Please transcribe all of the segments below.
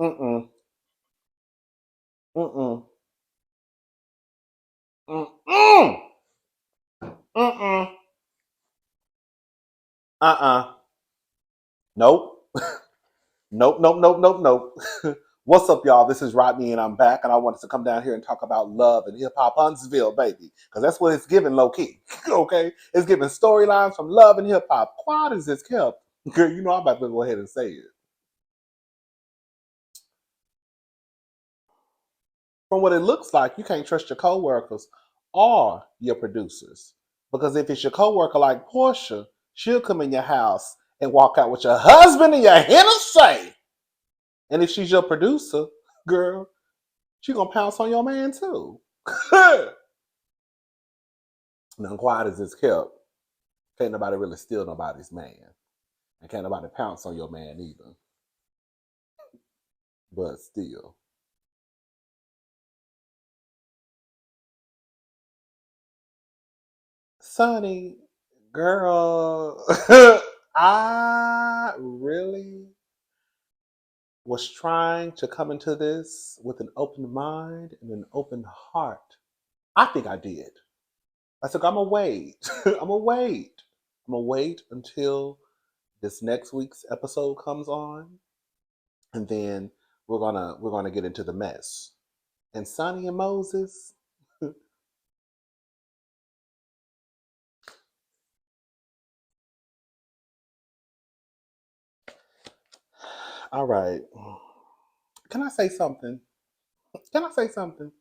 Mm-mm. Mm-mm. Mm-mm. Mm-mm. Uh-uh. Nope. Nope, nope, nope, nope, nope. What's up, y'all? This is Rodney, and I'm back, and I wanted to come down here and talk about love and hip hop Huntsville, baby, because that's what it's giving, low key. Okay, it's giving storylines from love and hip hop. Quad is this kept? Girl, you know I'm about to go ahead and say it. From what it looks like, you can't trust your coworkers or your producers, because if it's your coworker like Portia, she'll come in your house and walk out with your husband and your Hennessy. And if she's your producer, girl, she gonna pounce on your man too. Now, quiet as it's kept, can't nobody really steal nobody's man, and can't nobody pounce on your man either. But still, Sonny, girl, I really was trying to come into this with an open mind and an open heart. I think I did. I said, I'm gonna wait. I'm gonna wait. I'm gonna wait until this next week's episode comes on, and then we're gonna get into the mess. And Sonny and Moses. All right. Can I say something? Can I say something?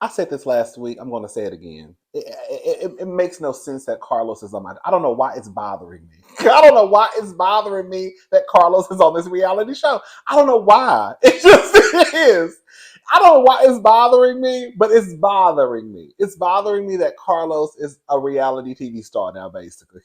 I said this last week. I'm going to say it again. It makes no sense that Carlos is on my. I don't know why it's bothering me. I don't know why it's bothering me that Carlos is on this reality show. I don't know why. It just is. I don't know why it's bothering me, but it's bothering me. It's bothering me that Carlos is a reality TV star now, basically.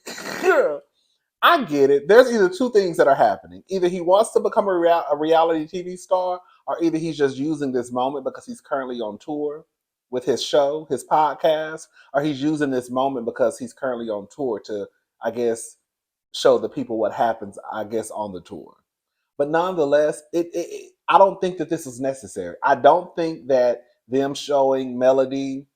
I get it. There's either two things that are happening. Either he wants to become a reality TV star, or either he's just using this moment because he's currently on tour with his show, his podcast, or he's using this moment because he's currently on tour to, I guess, show the people what happens, I guess, on the tour. But nonetheless, I don't think that this is necessary. I don't think that them showing Melody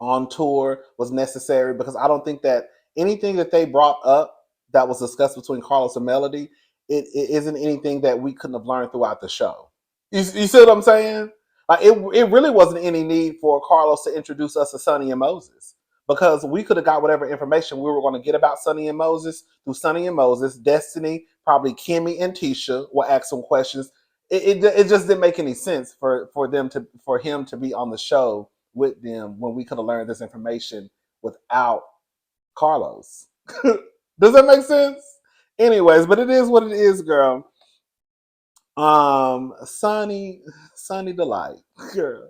on tour was necessary, because I don't think that anything that they brought up that was discussed between Carlos and Melody, it isn't anything that we couldn't have learned throughout the show. You see what I'm saying? Like it really wasn't any need for Carlos to introduce us to Sonny and Moses, because we could have got whatever information we were going to get about Sonny and Moses through Sonny and Moses. Destiny, probably Kimmy and Tisha will ask some questions. It just didn't make any sense for him to be on the show with them when we could have learned this information without Carlos. Does that make sense? Anyways, but it is what it is, girl. Sonny Delight, girl,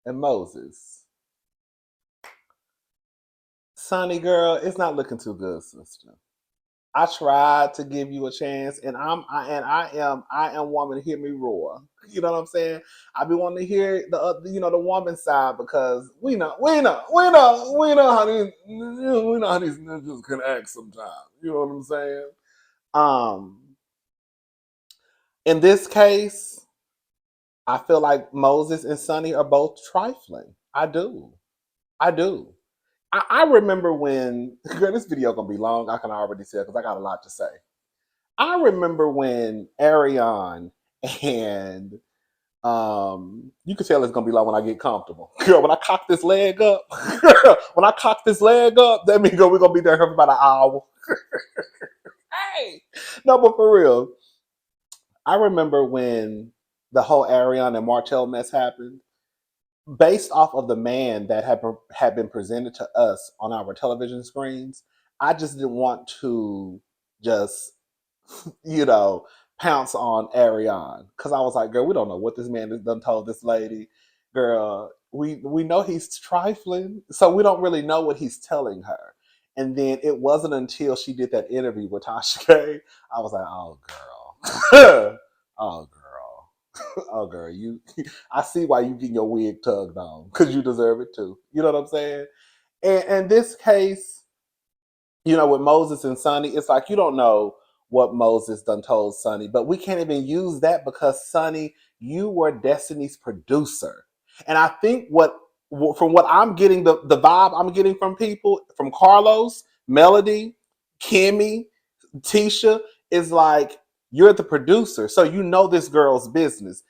and Moses. Sonny, girl, it's not looking too good, sister. I tried to give you a chance, and I am wanting to hear me roar. You know what I'm saying? I be wanting to hear the woman side, because we know how these ninjas can act sometimes. You know what I'm saying? Um, in this case, I feel like Moses and Sonny are both trifling. I do. I do. I remember when girl, this video gonna be long. I can already tell because I got a lot to say. I remember when Ariane and you can tell it's gonna be long when I get comfortable. Girl, when I cock this leg up, when I cock this leg up, that means we're gonna be there for about an hour. Hey, no, but for real, I remember when the whole Ariane and Martell mess happened, based off of the man that had been presented to us on our television screens. I just didn't want to just you know, pounce on Ariane, because I was like, girl, we don't know what this man has done told this lady. Girl, we know he's trifling, so we don't really know what he's telling her. And then it wasn't until she did that interview with Tasha K, I was like, oh girl, oh girl, oh girl, you. I see why you getting your wig tugged on, because you deserve it too. You know what I'm saying? And in this case, with Moses and Sonny, it's like you don't know what Moses done told Sonny, but we can't even use that because Sonny, you were Destiny's producer. And I think from what I'm getting, the vibe I'm getting from people, from Carlos, Melody, Kimmy, Tisha, is like, you're the producer, so you know this girl's business.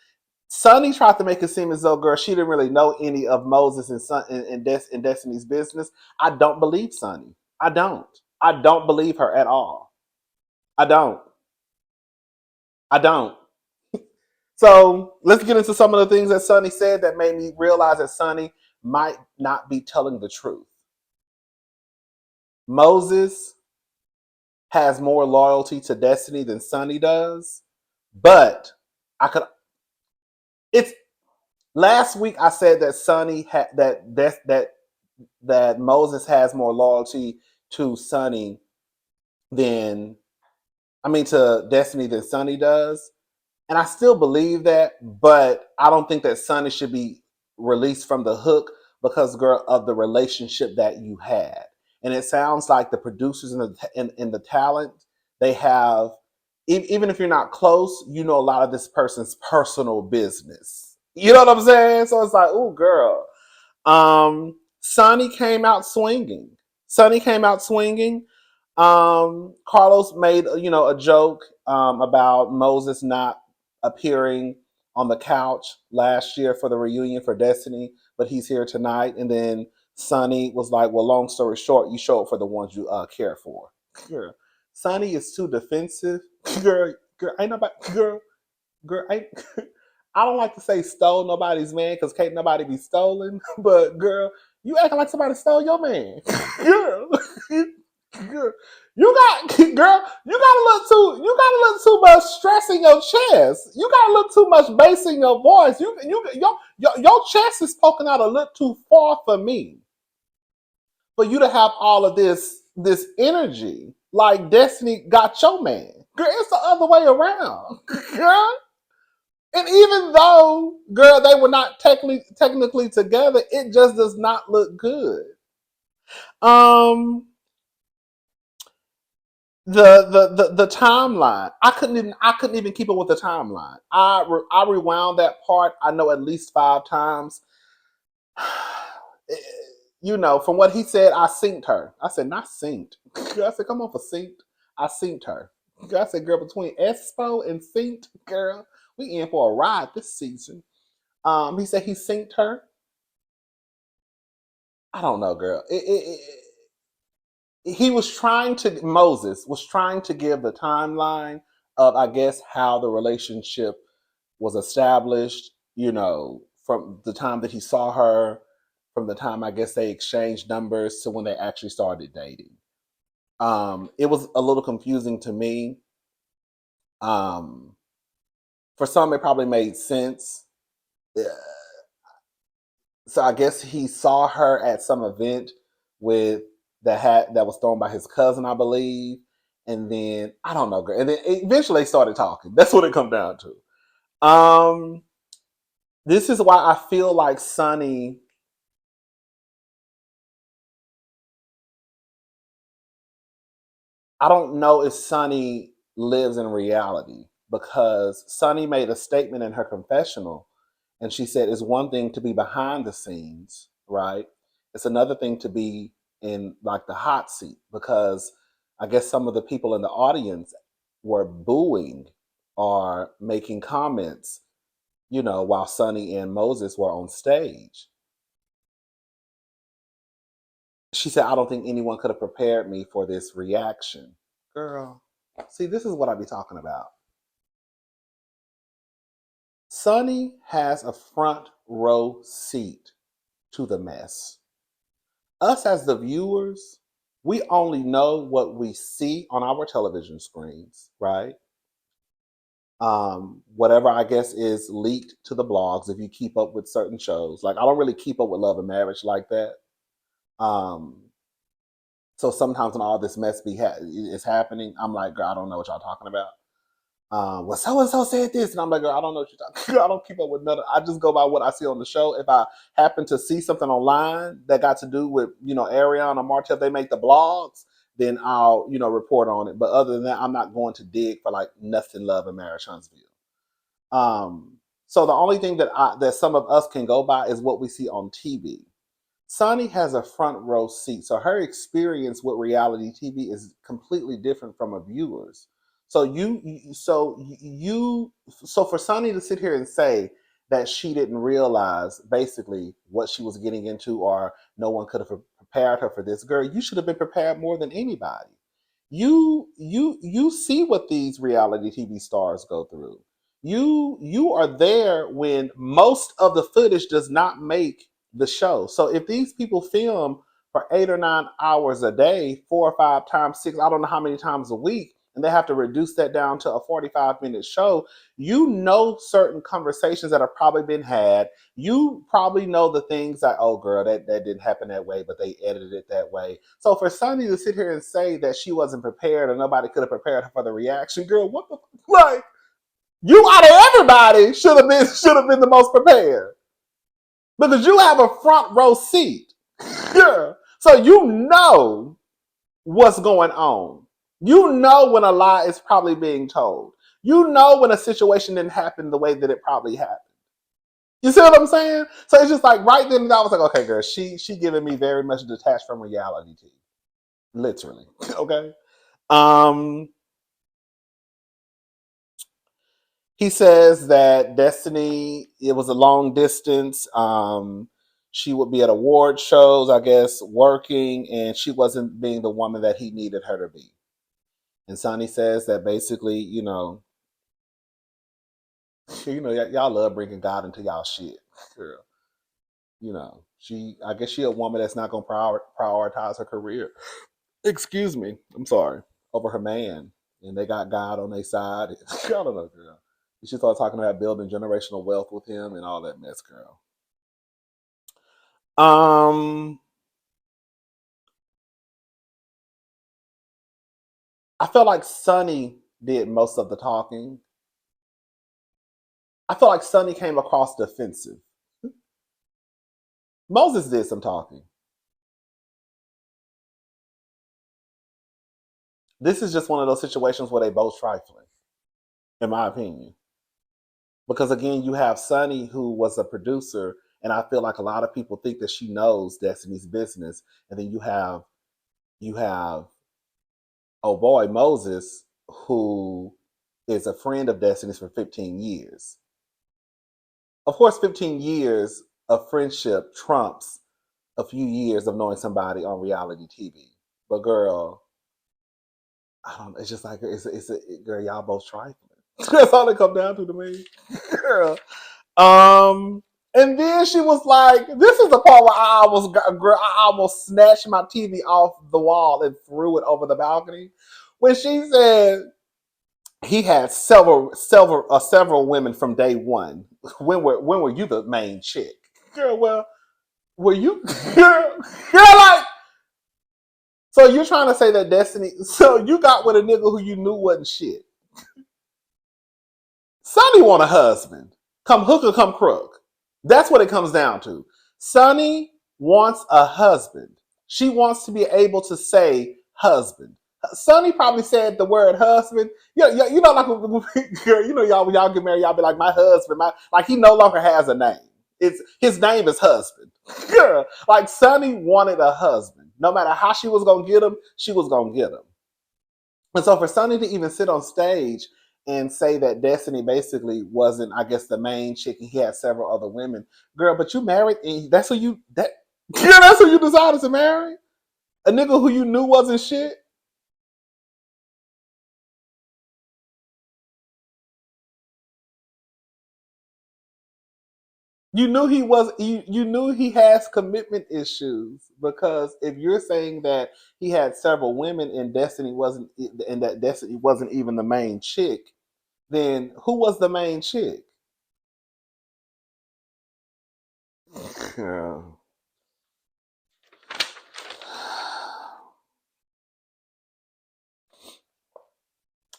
Sonny tried to make it seem as though, girl, she didn't really know any of Moses and Destiny's business. I don't believe Sonny. I don't. I don't believe her at all. I don't. I don't. So let's get into some of the things that Sonny said that made me realize that Sonny might not be telling the truth. Moses has more loyalty to Destiny than Sonny does, but I could. It's last week I said that Sonny had that Moses has more loyalty to Sonny than to Destiny than Sonny does. And I still believe that, but I don't think that Sonny should be released from the hook because, girl, of the relationship that you had. And it sounds like the producers and the talent, they have, even if you're not close, you know a lot of this person's personal business. You know what I'm saying? So it's like, oh, girl. Sonny came out swinging. Sonny came out swinging. Carlos made a joke about Moses not appearing on the couch last year for the reunion for Destiny, but he's here tonight. And then Sonny was like, "Well, long story short, you show up for the ones you care for." Girl, Sonny is too defensive. Girl, ain't nobody. Girl, ain't. I don't like to say stole nobody's man because can't nobody be stolen. But girl, you acting like somebody stole your man. Girl, girl, you got a little too much stress in your chest. You got a little too much bass in your voice. Your chest is poking out a little too far for me. For you to have all of this energy, like Destiny got your man. Girl, it's the other way around. Girl. And even though, girl, they were not technically together, it just does not look good. Um, the timeline, I couldn't even keep up with the timeline. I rewound that part, I know, at least 5 times. From what he said, I synced her. I said, not synced. I said, come on, for synced. I synced her. I said, girl, between Expo and synced, girl, we in for a ride this season. He said he synced her. I don't know, girl. Moses was trying to give the timeline of, I guess, how the relationship was established, from the time that he saw her, from the time, I guess, they exchanged numbers to when they actually started dating. It was a little confusing to me. For some, it probably made sense. So I guess he saw her at some event with the hat that was thrown by his cousin, I believe. And then I don't know, and then eventually they started talking. That's what it come down to. This is why I feel like Sonny. I don't know if Sonny lives in reality because Sonny made a statement in her confessional, and she said it's one thing to be behind the scenes, right? It's another thing to be in like the hot seat because I guess some of the people in the audience were booing or making comments, while Sonny and Moses were on stage. She said, I don't think anyone could have prepared me for this reaction. Girl, see, this is what I be talking about. Sonny has a front row seat to the mess. Us as the viewers, we only know what we see on our television screens, right? Whatever I guess is leaked to the blogs, if you keep up with certain shows. Like, I don't really keep up with Love and Marriage like that. So sometimes when all this mess is happening, I'm like, girl, I don't know what y'all talking about. Well, so and so said this, and I'm like, girl, I don't know what you're talking. I don't keep up with none. I just go by what I see on the show. If I happen to see something online that got to do with Ariana or Martell, they make the blogs. then I'll, report on it. But other than that, I'm not going to dig for like Nothing Love and Marriage Huntsville. So the only thing that some of us can go by is what we see on TV. Sonny has a front row seat, so her experience with reality TV is completely different from a viewer's. So so for Sonny to sit here and say that she didn't realize basically what she was getting into, or no one could have prepared her for this, girl, you should have been prepared more than anybody. You see what these reality TV stars go through. You are there when most of the footage does not make the show. So if these people film for 8 or 9 hours a day, 4 or 5 times, six, I don't know how many times a week, and they have to reduce that down to a 45-minute show, certain conversations that have probably been had. You probably know the things like, oh girl, that didn't happen that way, but they edited it that way. So for Sunny to sit here and say that she wasn't prepared or nobody could have prepared her for the reaction, girl, what the like? You out of everybody should have been the most prepared because you have a front row seat. Yeah. So you know what's going on. You know when a lie is probably being told. You know when a situation didn't happen the way that it probably happened. You see what I'm saying? So it's just like right then and I was like, okay, girl, she giving me very much detached from reality TV. Literally. Okay. Um He says that Destiny, it was a long distance. She would be at award shows, I guess, working, and she wasn't being the woman that he needed her to be. And Sonny says that basically, y'all love bringing God into y'all shit, girl. I guess she a woman that's not gonna prioritize her career. Excuse me, I'm sorry, over her man, and they got God on their side. I don't know, girl. She started talking about building generational wealth with him and all that mess, girl. Um, I felt like Sonny did most of the talking. I felt like Sonny came across defensive. Moses did some talking. This is just one of those situations where they both trifling, in my opinion. Because again, you have Sonny who was a producer, and I feel like a lot of people think that she knows Destiny's business, and then you have oh boy, Moses, who is a friend of Destiny's for 15 years. Of course, 15 years of friendship trumps a few years of knowing somebody on reality TV. But girl, I don't know. It's just like girl, y'all both trifling. That's all it come down to me, girl. And then she was like, "This is the part where I almost snatched my TV off the wall and threw it over the balcony." When she said he had several women from day one. When were you the main chick, girl? Well, were you, girl? Like, so you're trying to say that Destiny? So you got with a nigga who you knew wasn't shit. Sonny want a husband. Come hook or come crook. That's what it comes down to. Sonny wants a husband. She wants to be able to say husband. Sonny probably said the word husband. Like girl, y'all when y'all get married, y'all be like, my husband, like he no longer has a name. It's his name is husband. Girl, like Sonny wanted a husband. No matter how she was gonna get him, she was gonna get him. And so for Sonny to even sit on stage and say that Destiny basically wasn't, I guess, the main chick, and he had several other women, girl, but you married, and that's who you decided to marry? A nigga who you knew wasn't shit? You knew he was you knew he has commitment issues, because if you're saying that he had several women and that Destiny wasn't even the main chick, then who was the main chick? Girl.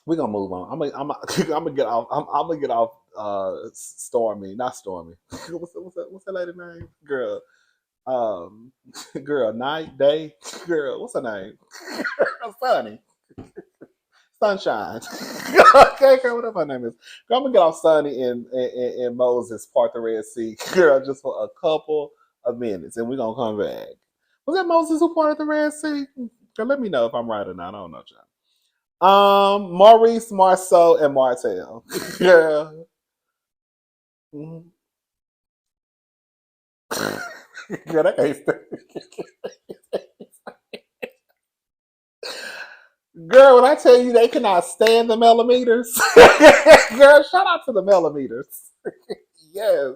We're gonna move on. I'm gonna get off. I'm gonna get off. Stormy, not Stormy. What's that lady name? Girl. Um, girl, night, day, girl, what's her name? Sunny. Sunshine. Okay, girl, whatever her name is. Girl, I'm gonna get off Sunny and Moses part the Red Sea, girl, just for a couple of minutes, and we're gonna come back. Was that Moses who parted the Red Sea? Girl, let me know if I'm right or not. I don't know, John. Maurice, Marceau, and Martell. Girl. Mhm. Girl, that can't Girl, when I tell you they cannot stand the millimeters, girl, shout out to the millimeters. Yes.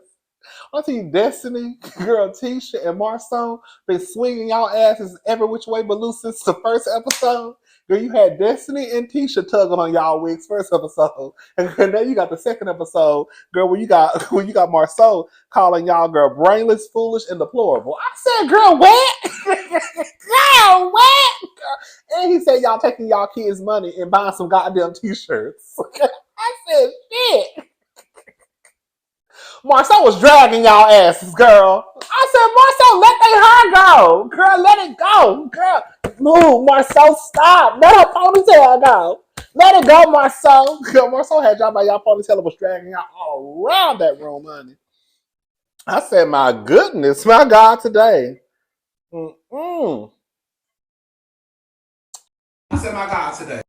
I see Destiny, girl, Tisha, and Marceau been swinging y'all asses every which way but loose since the first episode. Girl, you had Destiny and Tisha tugging on y'all wigs first episode, and then you got the second episode, girl, where you got Marceau calling y'all girl brainless, foolish, and deplorable. I said, girl, what? Girl, what? And he said y'all taking y'all kids' money and buying some goddamn t-shirts. I said, shit. Marceau was dragging y'all asses, girl. I said, Marceau, let their hair go. Girl, let it go. Girl, move. Marceau, stop. Let her ponytail go. Let it go, Marceau. Girl, Marceau had y'all by y'all ponytail and was dragging y'all all around that room, honey. I said, my goodness, my God, today. Mm-mm. I said, my God, today.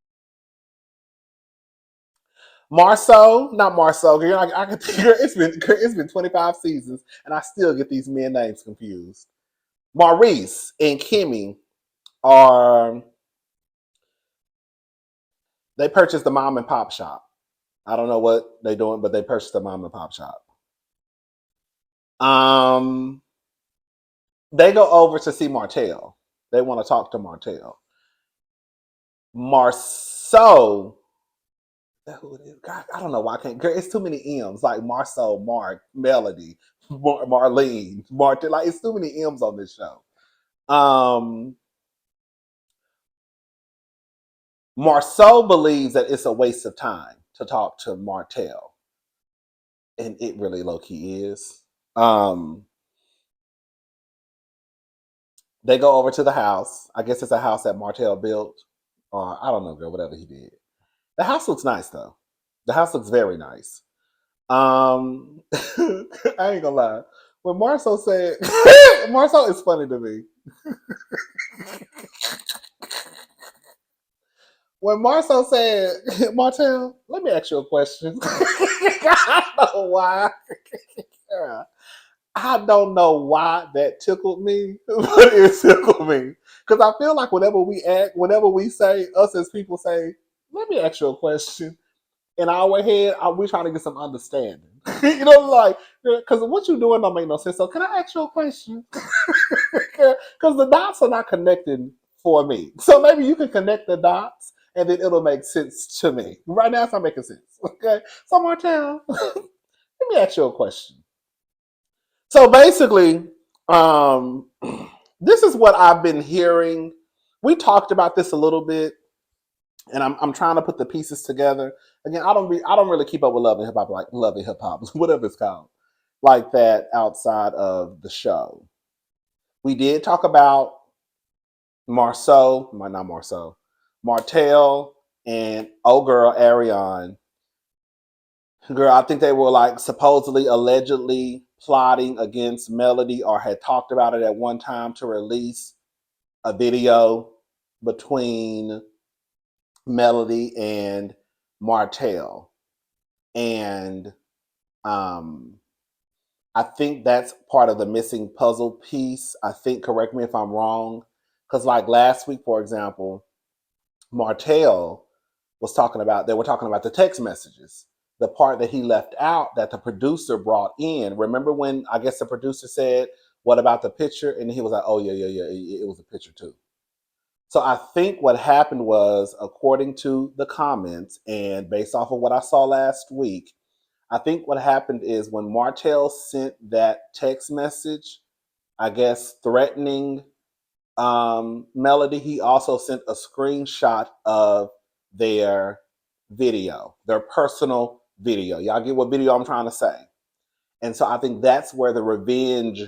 Marceau, not Marceau. Girl, I can girl, it's been 25 seasons, and I still get these men names confused. Maurice and Kimmy are they purchased the mom and pop shop. I don't know what they're doing, but they purchased the mom and pop shop. Um, they go over to see Martell. They want to talk to Martell. Marceau, who it is? God, I don't know why I can't. Girl, it's too many M's. Like Marceau, Mark, Melody, Marlene, Martell. Like it's too many M's on this show. Um, Marceau believes that it's a waste of time to talk to Martell, and it really low key is. Um, they go over to the house. I guess it's a house that Martell built, or I don't know, girl, whatever he did. The house looks nice though. The house looks very nice. I ain't gonna lie. When Marceau said, Marceau is funny to me. When Marceau said, Martell, let me ask you a question. I don't know why. I don't know why that tickled me, but it tickled me. Because I feel like whenever we act, whenever we say, us as people say, let me ask you a question. In our head, we trying to get some understanding. You know, like, because what you doing don't make no sense. So can I ask you a question? Because the dots are not connecting for me. So maybe you can connect the dots and then it'll make sense to me. Right now, it's not making sense. Okay. So Martell, let me ask you a question. So basically, um, this is what I've been hearing. We talked about this a little bit, and I'm trying to put the pieces together. Again, I don't really keep up with Love and Hip Hop, like Love and Hip Hop, whatever it's called, like that outside of the show. We did talk about not Marceau, Martell, and oh girl Ariane. Girl, I think they were like supposedly, allegedly plotting against Melody, or had talked about it at one time to release a video between Melody and Martell. And um, I think that's part of the missing puzzle piece. I think, correct me if I'm wrong, because like last week, for example, Martell they were talking about the text messages. The part that he left out that the producer brought in. Remember when I guess the producer said, what about the picture? And he was like, oh, yeah. It was a picture too. So I think what happened was, according to the comments and based off of what I saw last week, I think what happened is when Martell sent that text message, I guess threatening Melody, he also sent a screenshot of their personal video. Y'all get what video I'm trying to say? And so I think that's where the revenge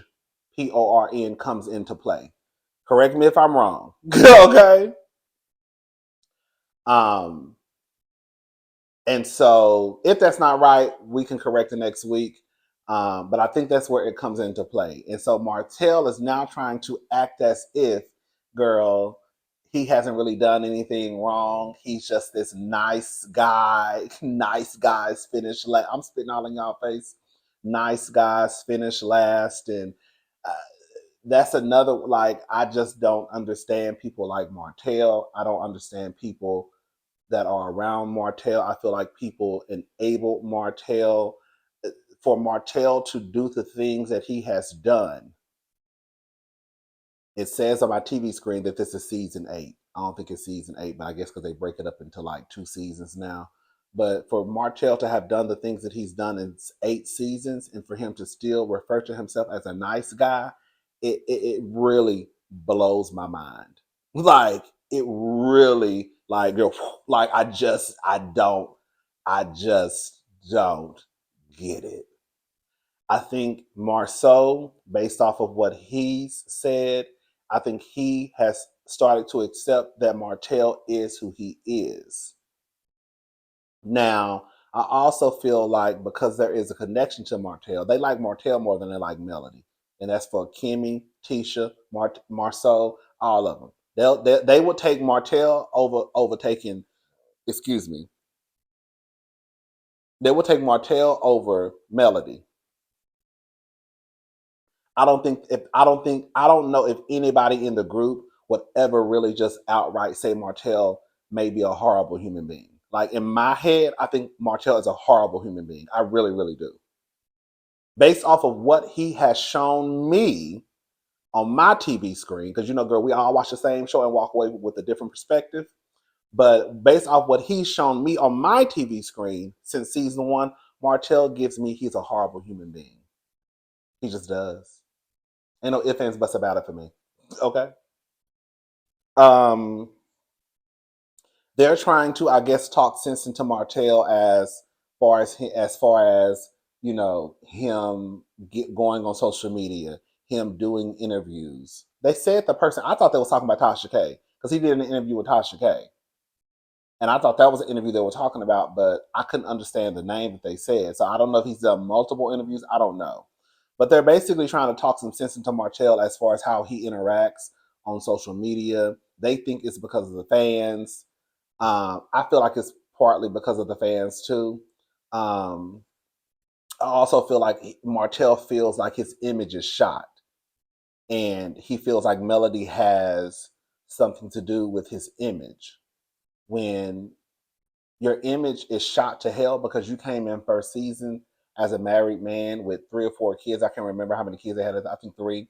PORN comes into play. Correct me if I'm wrong. Okay. Um, and so if that's not right, we can correct it next week. But I think that's where it comes into play. And so Martell is now trying to act as if, girl, he hasn't really done anything wrong. He's just this nice guy. Nice guys finish last. I'm spitting all in y'all face. Nice guys finish last. And uh, that's another, like, I just don't understand people like Martell. I don't understand people that are around Martell. I feel like people enable Martell for Martell to do the things that he has done. It says on my TV screen that this is season 8. I don't think it's season 8, but I guess because they break it up into like 2 seasons now. But for Martell to have done the things that he's done in 8 seasons, and for him to still refer to himself as a nice guy, it really blows my mind. Like, it really, like, I just don't get it. I think Marceau, based off of what he's said, I think he has started to accept that Martell is who he is. Now, I also feel like because there is a connection to Martell, they like Martell more than they like Melody. And that's for Kimmy, Tisha, Marceau, all of them. They would take Martell over taking, excuse me, they would take Martell over Melody. I don't know if anybody in the group would ever really just outright say Martell may be a horrible human being. Like, in my head, I think Martell is a horrible human being. I really, really do. Based off of what he has shown me on my TV screen, because, girl, we all watch the same show and walk away with a different perspective. But based off what he's shown me on my TV screen since season 1, Martell gives me he's a horrible human being. He just does. Ain't no ifs, ands, buts about it for me. Okay. Um, they're trying to, I guess, talk sense into Martell as far as him going on social media, him doing interviews. They said the person, I thought they was talking about Tasha K, because he did an interview with Tasha K, and I thought that was an interview they were talking about, but I couldn't understand the name that they said. So I don't know if he's done multiple interviews. I don't know. But they're basically trying to talk some sense into Martell as far as how he interacts on social media. They think it's because of the fans. I feel like it's partly because of the fans too. Um, I also feel like Martell feels like his image is shot, and he feels like Melody has something to do with his image. When your image is shot to hell because you came in first season as a married man with 3 or 4 kids. I can't remember how many kids they had. I think 3.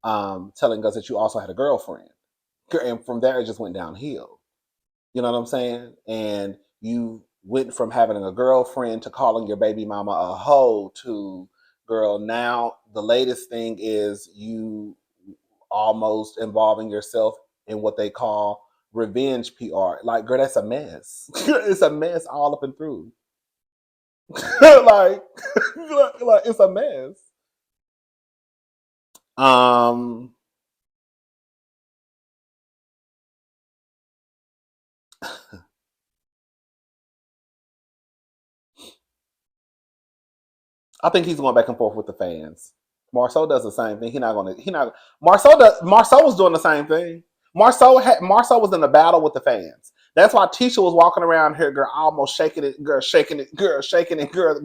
Telling us that you also had a girlfriend, and from there it just went downhill. You know what I'm saying? And you went from having a girlfriend to calling your baby mama a hoe to, girl, now the latest thing is you almost involving yourself in what they call revenge PR. Like, girl, that's a mess. It's a mess all up and through. like, like it's a mess. Um, I think he's going back and forth with the fans. Marceau does the same thing. Marceau was doing the same thing. Marceau was in a battle with the fans. That's why Tisha was walking around here, girl, almost shaking it, girl, shaking it, girl, shaking it, girl,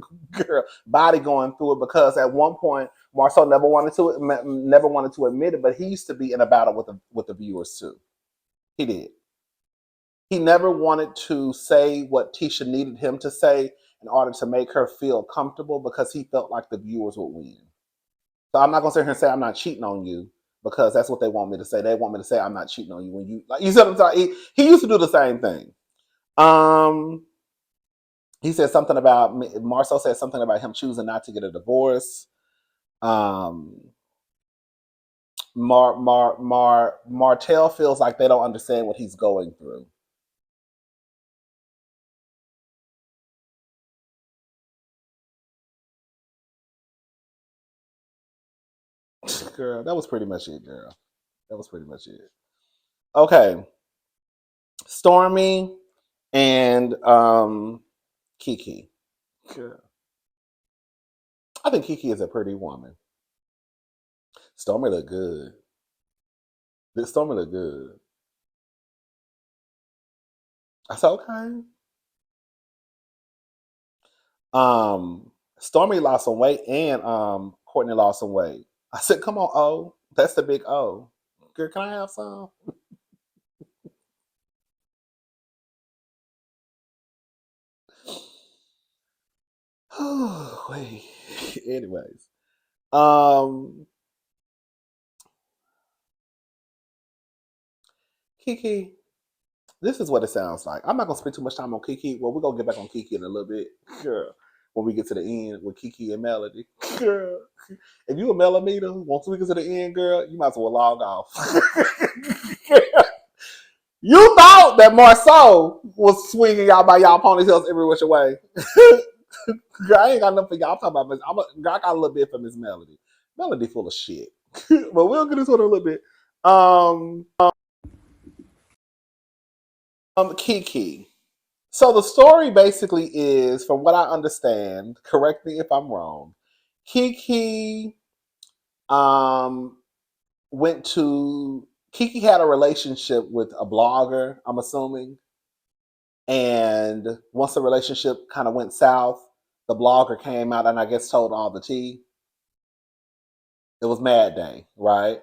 body going through it, because at one point Marceau never wanted to admit it, but he used to be in a battle with the viewers too. He did. He never wanted to say what Tisha needed him to say in order to make her feel comfortable, because he felt like the viewers would win. So I'm not gonna sit here and say I'm not cheating on you, because that's what they want me to say. They want me to say I'm not cheating on you when you, like, you said, I'm sorry. He used to do the same thing. Um, he said something about Marceau said something about him choosing not to get a divorce. Um, Martell feels like they don't understand what he's going through. Girl, that was pretty much it, girl. That was pretty much it. Okay. Stormy and Kiki. Girl. I think Kiki is a pretty woman. Stormy look good. This Stormy look good. I said, okay. Stormy lost some weight and Courtney lost some weight. I said, come on, O. That's the big O. Girl, can I have some? Wait. Anyways. Kiki, this is what it sounds like. I'm not gonna spend too much time on Kiki. Well, we're gonna get back on Kiki in a little bit. Girl. When we get to the end with Kiki and Melody. Girl. If you a Melometer, once we get to the end, girl, you might as well log off. You thought that Marceau was swinging y'all by y'all ponytails every which way. Girl, I ain't got nothing for y'all. I'm talking about Miss. I got a little bit for Miss Melody. Melody full of shit. But we'll get into it in a little bit. Kiki. So the story basically is, from what I understand, correct me if I'm wrong. Kiki um went to Kiki had a relationship with a blogger, I'm assuming. And once the relationship kind of went south, the blogger came out and I guess told all the tea. It was Mad Day, right?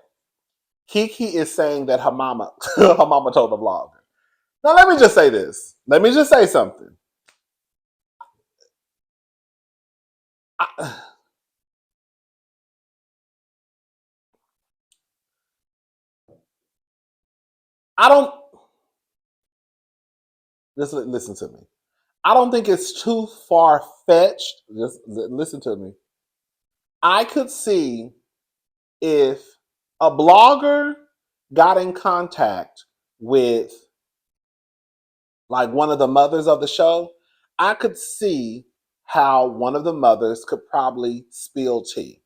Kiki is saying that her mama, her mama told the blogger. Now let me just say this. Let me just say something. I, I don't listen to me. I don't think it's too far fetched. Just listen to me. I could see if a blogger got in contact with like one of the mothers of the show, I could see how one of the mothers could probably spill tea.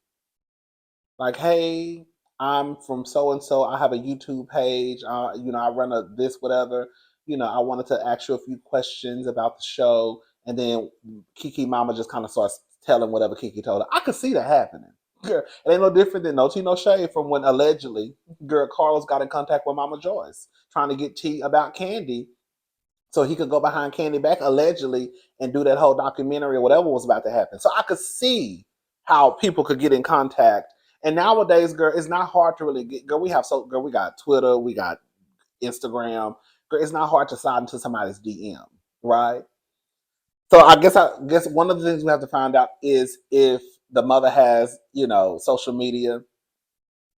Like, hey, I'm from so and so. I have a YouTube page. I run a this whatever. I wanted to ask you a few questions about the show, and then Kiki Mama just kind of starts telling whatever Kiki told her. I could see that happening. Girl, it ain't no different than no tea, no shade from when allegedly, girl, Carlos got in contact with Mama Joyce trying to get tea about Candy so he could go behind Candy back allegedly and do that whole documentary or whatever was about to happen. So I could see how people could get in contact. And nowadays, girl, it's not hard to really get. Girl, we got Twitter, we got Instagram. Girl, it's not hard to slide into somebody's DM, right? So I guess one of the things we have to find out is if the mother has, social media.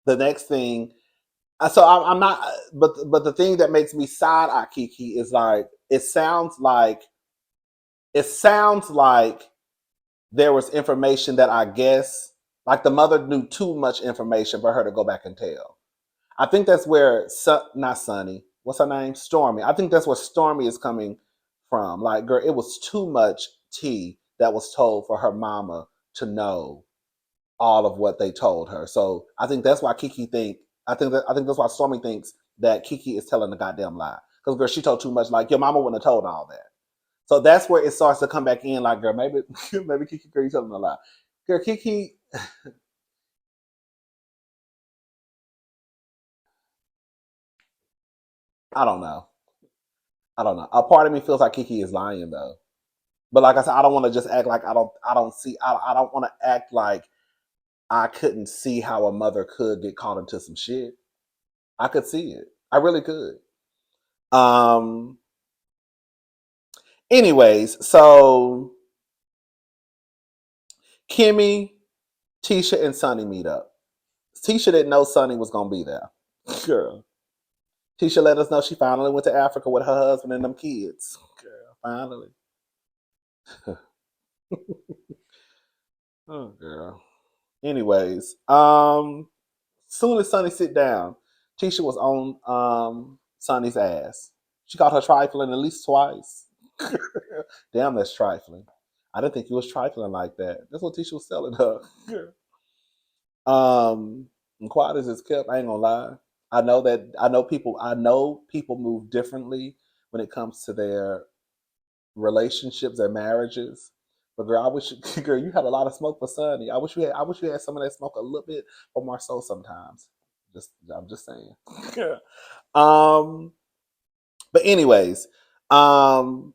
The next thing, so I'm not, but the thing that makes me side eye Kiki is like it sounds like there was information that I guess like the mother knew too much information for her to go back and tell. I think that's where not Sunny, what's her name, Stormy. I think that's where Stormy is coming from. Like, girl, it was too much tea that was told for her mama to know all of what they told her. So I think that's why Kiki think. I think that's why Stormy thinks that Kiki is telling the goddamn lie. Because girl, she told too much. Like your mama wouldn't have told all that. So that's where it starts to come back in. Like girl, maybe maybe Kiki, girl, you telling a lie. Girl, Kiki, I don't know. I don't know. A part of me feels like Kiki is lying though. But like I said, I don't want to just act like I don't want to act like I couldn't see how a mother could get caught into some shit. I could see it. I really could. Um anyways, so Kimmy, Tisha, and Sonny meet up. Tisha didn't know Sonny was gonna be there. Girl. Tisha let us know she finally went to Africa with her husband and them kids. Girl, finally. Oh girl. Anyways, soon as Sonny sit down, Tisha was on Sonny's ass. She called her trifling at least twice. Damn, that's trifling. I didn't think you was trifling like that. That's what Tisha was telling her. um, And quiet as it's kept. I ain't gonna lie. I know people move differently when it comes to their relationships, their marriages. But girl, I wish girl, you had a lot of smoke for Sonny. I wish you had some of that smoke a little bit for Marceau sometimes. I'm just saying. um but anyways, um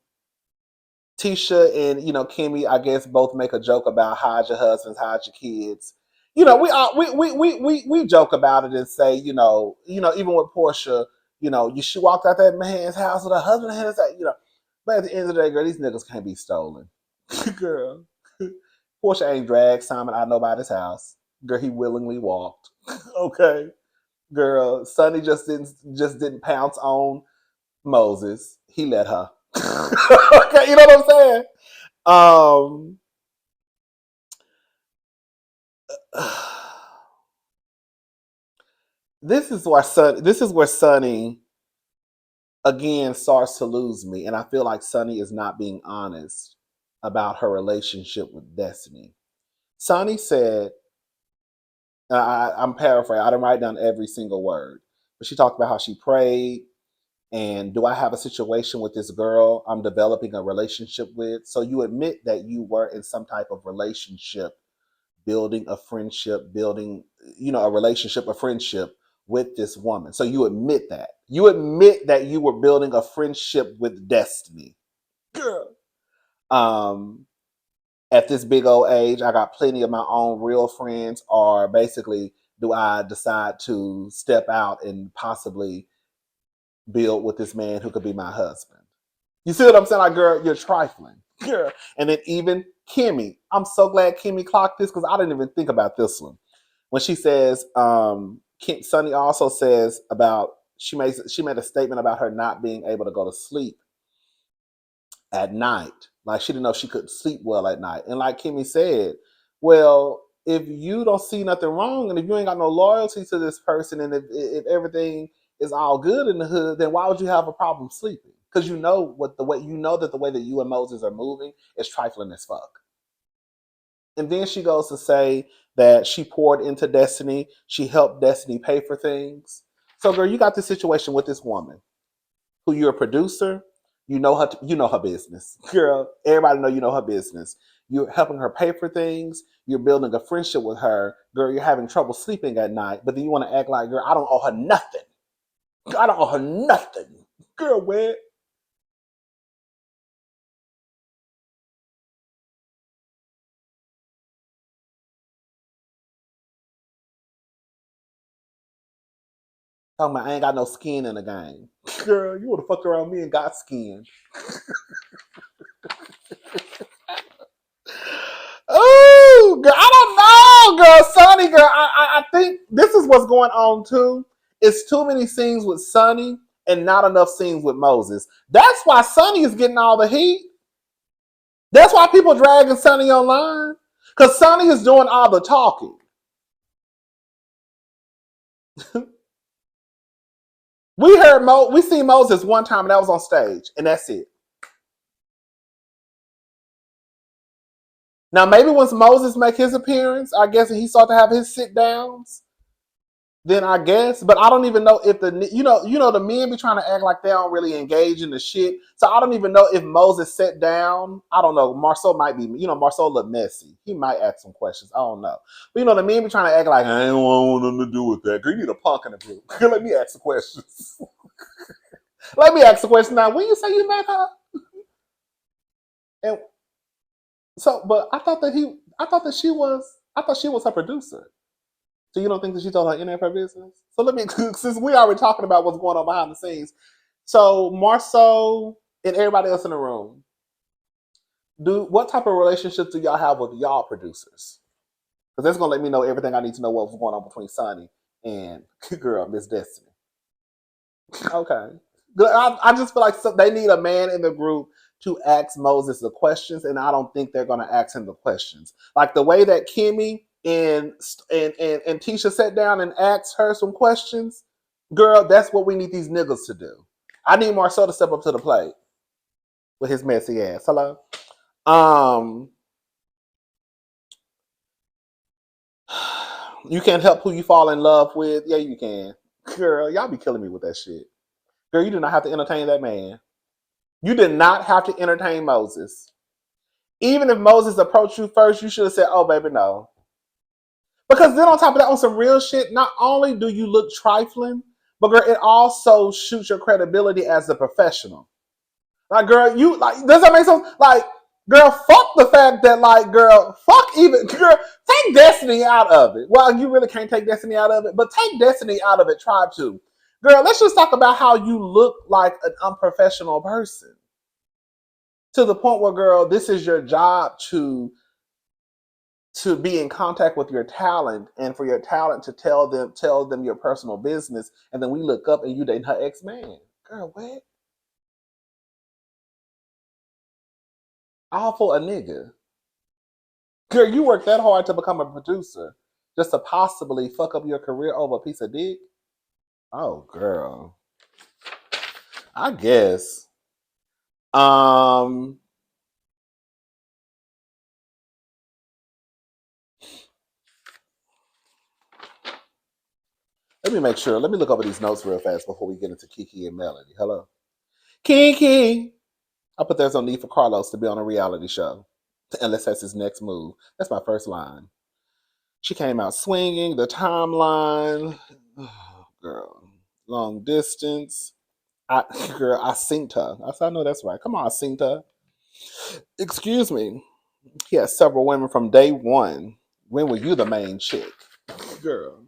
Tisha and Kimmy, I guess, both make a joke about hide your husbands, hide your kids. We all we joke about it and say, even with Portia, she walked out that man's house with her husband and But at the end of the day, girl, these niggas can't be stolen. Girl, Portia ain't dragged Simon out of nobody's house. Girl, he willingly walked. Okay, girl, Sonny just didn't pounce on Moses. He let her. Okay, you know what I'm saying? Um, this is where Sonny again starts to lose me, and I feel like Sonny is not being honest about her relationship with Destiny. Sonny said, I'm paraphrasing. I didn't write down every single word, but she talked about how she prayed. And do I have a situation with this girl I'm developing a relationship with? So you admit that you were in some type of relationship, building a friendship, building, a relationship, a friendship with this woman. So you admit that. You admit that you were building a friendship with Destiny. Girl. Um, at this big old age, I got plenty of my own real friends, or basically, do I decide to step out and possibly build with this man who could be my husband? You see what I'm saying? Like, girl, you're trifling. Girl. And then even Kimmy, I'm so glad Kimmy clocked this because I didn't even think about this one. When she says, Sonny also says about she made a statement about her not being able to go to sleep at night. Like she didn't know she could sleep well at night. And like Kimmy said, well, if you don't see nothing wrong and if you ain't got no loyalty to this person and if everything is all good in the hood, then why would you have a problem sleeping? Because that the way that you and Moses are moving is trifling as fuck. And then she goes to say that she poured into Destiny, she helped Destiny pay for things. So girl, you got this situation with this woman who you're a producer, you know her business. Girl, everybody know her business. You're helping her pay for things, you're building a friendship with her. Girl, you're having trouble sleeping at night, but then you want to act like, girl, I don't owe her nothing. I don't owe her nothing. Girl, where? Talking about I ain't got no skin in the game. Girl, you would have fucked around me and got skin. Oh, girl, I don't know, girl. Sonny, girl, I think this is what's going on too. It's too many scenes with Sonny and not enough scenes with Moses. That's why Sonny is getting all the heat. That's why people dragging Sonny online. Because Sonny is doing all the talking. We seen Moses one time and that was on stage, and that's it. Now maybe once Moses make his appearance, I guess he start to have his sit downs. Then I guess, but I don't even know if the men be trying to act like they don't really engage in the shit. So I don't even know if Moses sat down. I don't know. Marceau might be, Marceau look messy. He might ask some questions. I don't know. But the men be trying to act like I ain't want nothing to do with that. Girl, you need a punk in the group. Let me ask some questions. Let me ask a question now. When you say you met her, and so, but I thought she was her producer. So you don't think that she told her any of her business? So let me, since we already talking about what's going on behind the scenes. So Marceau and everybody else in the room, what type of relationship do y'all have with y'all producers? Because that's gonna let me know everything I need to know what was going on between Sonny and girl Miss Destiny. Okay, I just feel like they need a man in the group to ask Moses the questions, and I don't think they're gonna ask him the questions like the way that Kimmy and Tisha sat down and asked her some questions. Girl, that's what we need these niggas to do. I need Marcel to step up to the plate with his messy ass. Hello. Um. You can't help who you fall in love with. Yeah, you can. Girl, y'all be killing me with that shit. Girl, you do not have to entertain that man. You did not have to entertain Moses. Even if Moses approached you first, you should have said, oh, baby, no. Because then on top of that, on some real shit, not only do you look trifling, but girl, it also shoots your credibility as a professional. Like, girl, you like does that make sense? Like, girl, fuck the fact that, like, girl, fuck even girl, take Destiny out of it. Well, you really can't take Destiny out of it, but take Destiny out of it, try to. Girl, let's just talk about how you look like an unprofessional person. To the point where, girl, this is your job to be in contact with your talent and for your talent to tell them your personal business, and then we look up and you dating her ex-man. Girl, what? All for a nigga. Girl, you work that hard to become a producer just to possibly fuck up your career over a piece of dick? Oh, girl. I guess. Um, Let me make sure. Let me look over these notes real fast before we get into Kiki and Melody. Hello. Kiki! I put there's no need for Carlos to be on a reality show unless that's his next move. That's my first line. She came out swinging, the timeline. Oh, girl. Long distance. Girl, I synced her. I said, I know that's right. Come on, I synced her. Excuse me. He had several women from day one. When were you the main chick? Girl.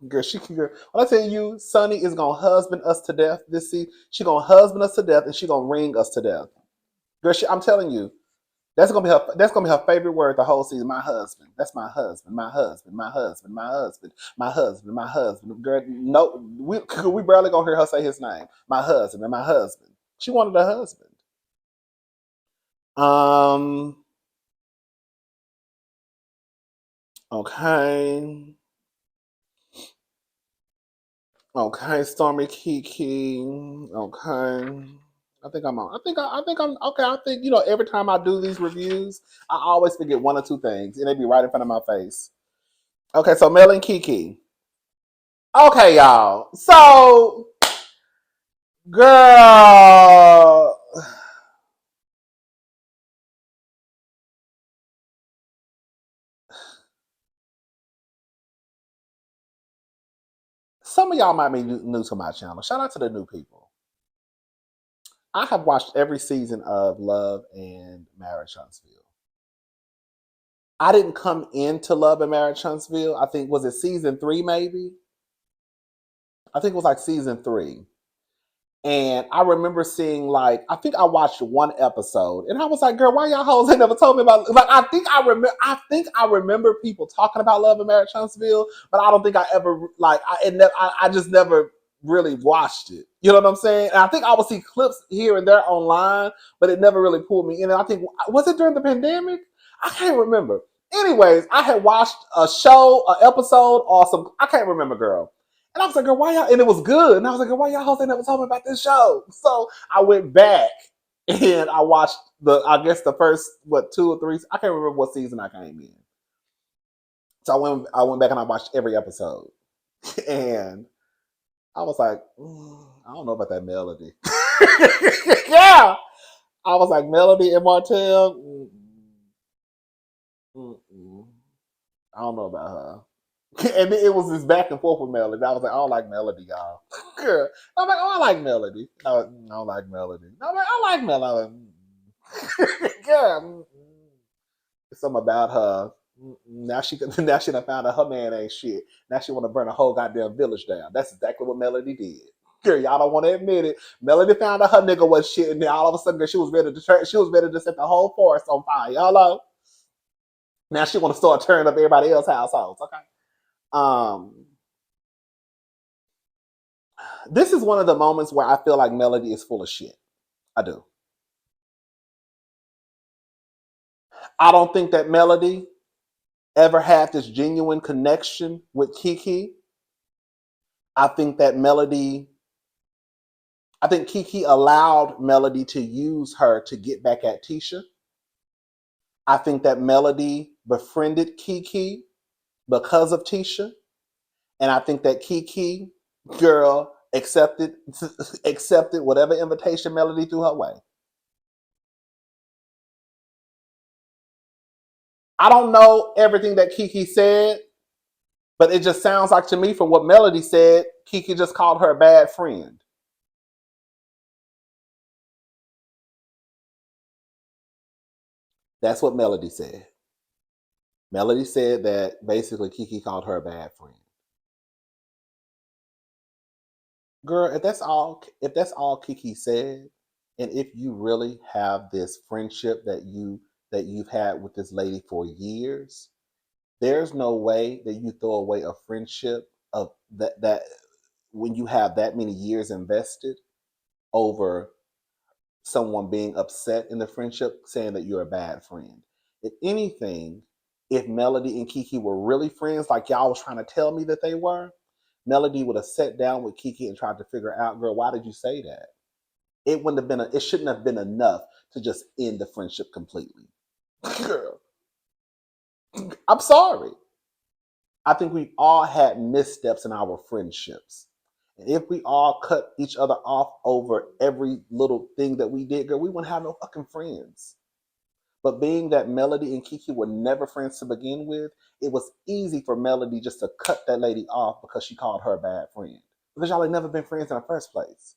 Girl, when I tell you, Sonny is gonna husband us to death this season. She gonna husband us to death and she gonna ring us to death. Girl, I'm telling you, that's gonna be her favorite word the whole season. My husband. That's my husband. My husband. My husband. My husband. My husband. My husband. Girl, no, we barely gonna hear her say his name. My husband and my husband. She wanted a husband. Um. Okay. Okay. Stormy Kiki. Okay. I think I'm on. I think I'm okay. I think every time I do these reviews, I always forget one or two things, and they be right in front of my face. Okay, so Mel and Kiki. Okay, y'all. So, girl, some of y'all might be new to my channel. Shout out to the new people. I have watched every season of Love and Marriage Huntsville. I didn't come into Love and Marriage Huntsville. I think was it season 3, maybe. I think it was like season 3. And I remember seeing, like, I think I watched one episode, and I was like, "Girl, why y'all hoes ain't never told me about?" Like, I think I remember people talking about Love and Marriage Huntsville, but I don't think I ever like. I just never really watched it. You know what I'm saying? And I think I would see clips here and there online, but it never really pulled me in. And I think was it during the pandemic? I can't remember. Anyways, I had watched a show, an episode, or some. I can't remember, girl. And I was like, girl, why y'all? And it was good. And I was like, girl, why y'all hoes ain't never told me about this show? So I went back and I watched I guess the first, 2 or 3, I can't remember what season I came in. So I went back and I watched every episode. And I was like, I don't know about that Melody. Yeah. I was like, Melody and Martell, I don't know about her. And then it was this back and forth with Melody. I was like, I don't like Melody, y'all. Girl. I'm like, oh, I like Melody. No, I don't like Melody. I'm like, I like Melody. Yeah. It's something about her. Now she done found out her man ain't shit. Now she want to burn a whole goddamn village down. That's exactly what Melody did. Girl, y'all don't want to admit it. Melody found out her nigga was shit, and then all of a sudden, girl, she was ready to set the whole forest on fire. Hello. Now she want to start turning up everybody else's households. Okay. Um, this is one of the moments where I feel like Melody is full of shit. I do. I don't think that Melody ever had this genuine connection with Kiki. I think that Kiki allowed Melody to use her to get back at Tisha. I think that Melody befriended Kiki because of Tisha. And I think that Kiki, girl, accepted accepted whatever invitation Melody threw her way. I don't know everything that Kiki said, but it just sounds like to me from what Melody said, Kiki just called her a bad friend. That's what Melody said. Melody said that basically Kiki called her a bad friend. Girl, if that's all Kiki said, and if you really have this friendship that you've had with this lady for years, there's no way that you throw away a friendship of that when you have that many years invested over someone being upset in the friendship saying that you're a bad friend. If anything, if Melody and Kiki were really friends like y'all was trying to tell me that they were, Melody would have sat down with Kiki and tried to figure out, girl, why did you say that? It wouldn't have been it shouldn't have been enough to just end the friendship completely. Girl, I'm sorry. I think we've all had missteps in our friendships. And if we all cut each other off over every little thing that we did, girl, we wouldn't have no fucking friends. But being that Melody and Kiki were never friends to begin with, it was easy for Melody just to cut that lady off because she called her a bad friend. Because y'all had never been friends in the first place.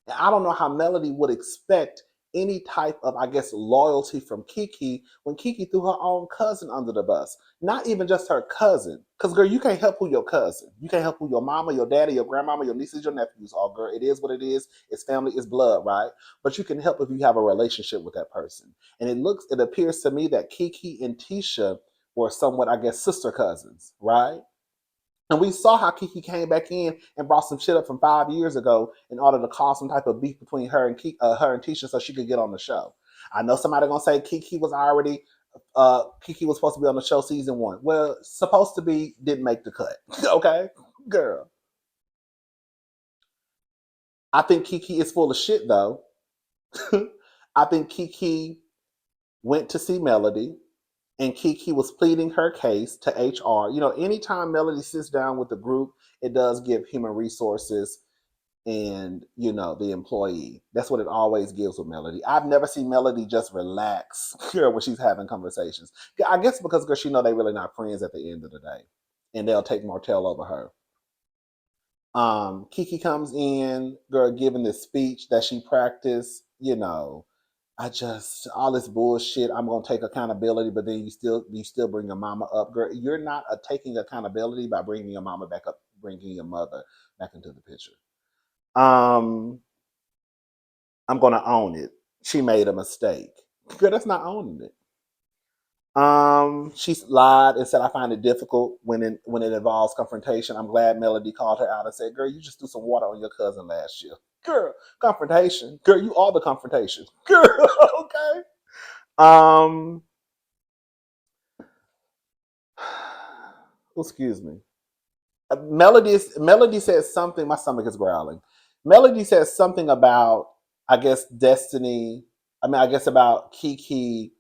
And I don't know how Melody would expect any type of, I guess, loyalty from Kiki when Kiki threw her own cousin under the bus. Not even just her cousin. Because, girl, you can't help who your cousin. You can't help who your mama, your daddy, your grandmama, your nieces, your nephews are, girl. It is what it is. It's family, it's blood, right? But you can help if you have a relationship with that person. And it appears to me that Kiki and Tisha were somewhat, I guess, sister cousins, right? And we saw how Kiki came back in and brought some shit up from 5 years ago in order to cause some type of beef between her and Tisha so she could get on the show. I know somebody gonna say Kiki was supposed to be on the show season 1. Well, supposed to be didn't make the cut. Okay, girl. I think Kiki is full of shit though. I think Kiki went to see Melody and Kiki was pleading her case to HR. You know, anytime Melody sits down with the group, it does give human resources and, you know, the employee. That's what it always gives with Melody. I've never seen Melody just relax when she's having conversations. I guess because girl, she know they really not friends at the end of the day, and they'll take Martell over her. Kiki comes in, girl, giving this speech that she practiced. You know, I just all this bullshit. I'm gonna take accountability, but then you still bring your mama up, girl. You're not taking accountability by bringing your mama back up, bringing your mother back into the picture. Um, I'm gonna own it. She made a mistake. Girl, that's not owning it. She's lied and said I find it difficult when it involves confrontation. I'm glad Melody called her out and said, "Girl, you just threw some water on your cousin last year." Girl, confrontation. Girl, you are the confrontation. Girl, okay. Um, excuse me. Melody says something. My stomach is growling. Melody says something about, I guess, destiny. I mean, I guess about Kiki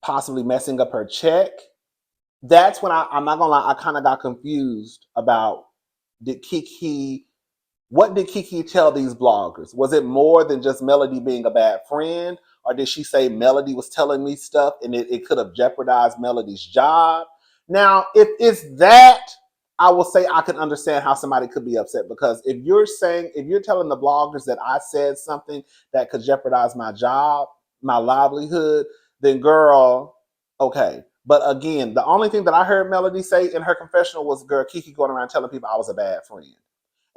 possibly messing up her check. That's when I'm not gonna lie, I kind of got confused about did Kiki what did Kiki tell these bloggers? Was it more than just Melody being a bad friend? Or did she say Melody was telling me stuff and it could have jeopardized Melody's job? Now, if it's that, I will say I can understand how somebody could be upset because if you're telling the bloggers that I said something that could jeopardize my job, my livelihood, then girl, okay. But again, the only thing that I heard Melody say in her confessional was, girl, Kiki going around telling people I was a bad friend.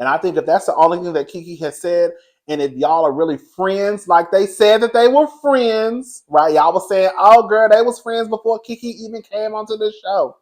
And I think if that's the only thing that Kiki has said, and if y'all are really friends, like they said that they were friends, right? Y'all was saying, oh, girl, they was friends before Kiki even came onto the show.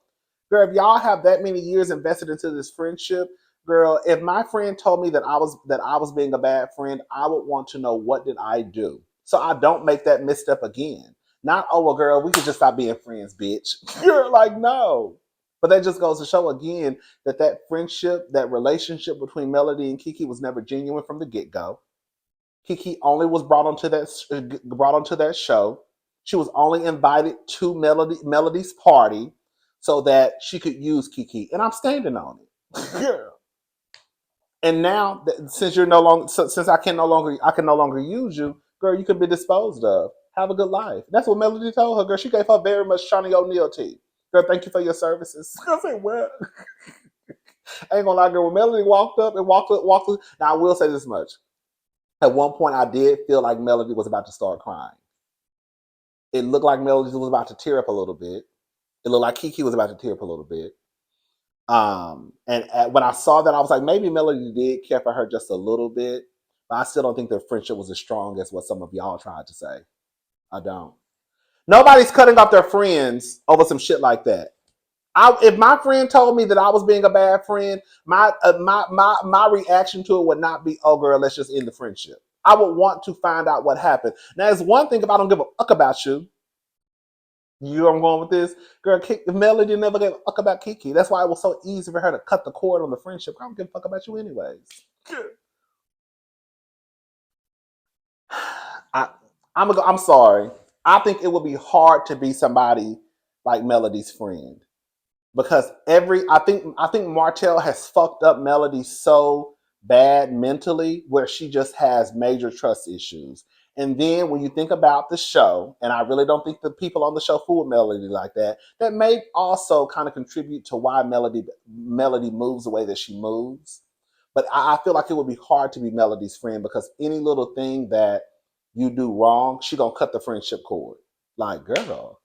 Girl, if y'all have that many years invested into this friendship, girl, if my friend told me that I was being a bad friend, I would want to know what did I do so I don't make that misstep again. Not, oh, well, girl, we could just stop being friends, bitch. You're like, no. But that just goes to show again that friendship, that relationship between Melody and Kiki was never genuine from the get go. Kiki only was brought onto that show. She was only invited to Melody's party. so that she could use Kiki, and I'm standing on it. Yeah. And now, since you're no longer, since I can no longer use you, girl, you can be disposed of. Have a good life. That's what Melody told her, girl. She gave her very much Shawnee O'Neal tea. Girl, thank you for your services. I said, well, I ain't gonna lie, girl. When Melody walked up. Now, I will say this much. At one point, I did feel like Melody was about to start crying. It looked like Melody was about to tear up a little bit. It looked like Kiki was about to tear up a little bit. When I saw that, I was like, maybe Melody did care for her just a little bit, but I still don't think their friendship was as strong as what some of y'all tried to say. I don't. Nobody's cutting off their friends over some shit like that. If my friend told me that I was being a bad friend, my reaction to it would not be, oh girl, let's just end the friendship. I would want to find out what happened. Now, it's one thing if I don't give a fuck about you. You know where I'm going with this? Girl, Melody never gave a fuck about Kiki. That's why it was so easy for her to cut the cord on the friendship. I don't give a fuck about you anyways. I'm sorry. I think it would be hard to be somebody like Melody's friend. Because I think Martell has fucked up Melody so bad mentally where she just has major trust issues. And then when you think about the show, and I really don't think the people on the show fool Melody like that, that may also kind of contribute to why Melody moves the way that she moves. But I feel like it would be hard to be Melody's friend because any little thing that you do wrong, she gonna cut the friendship cord. Like, girl.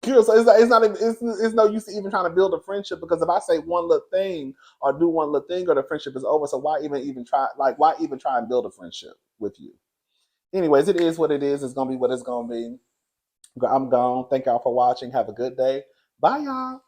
So it's no use to even trying to build a friendship because if I say one little thing or do one little thing or the friendship is over. So why even try? Like why even try and build a friendship with you? Anyways, it is what it is. It's gonna be what it's gonna be. I'm gone. Thank y'all for watching. Have a good day. Bye, y'all.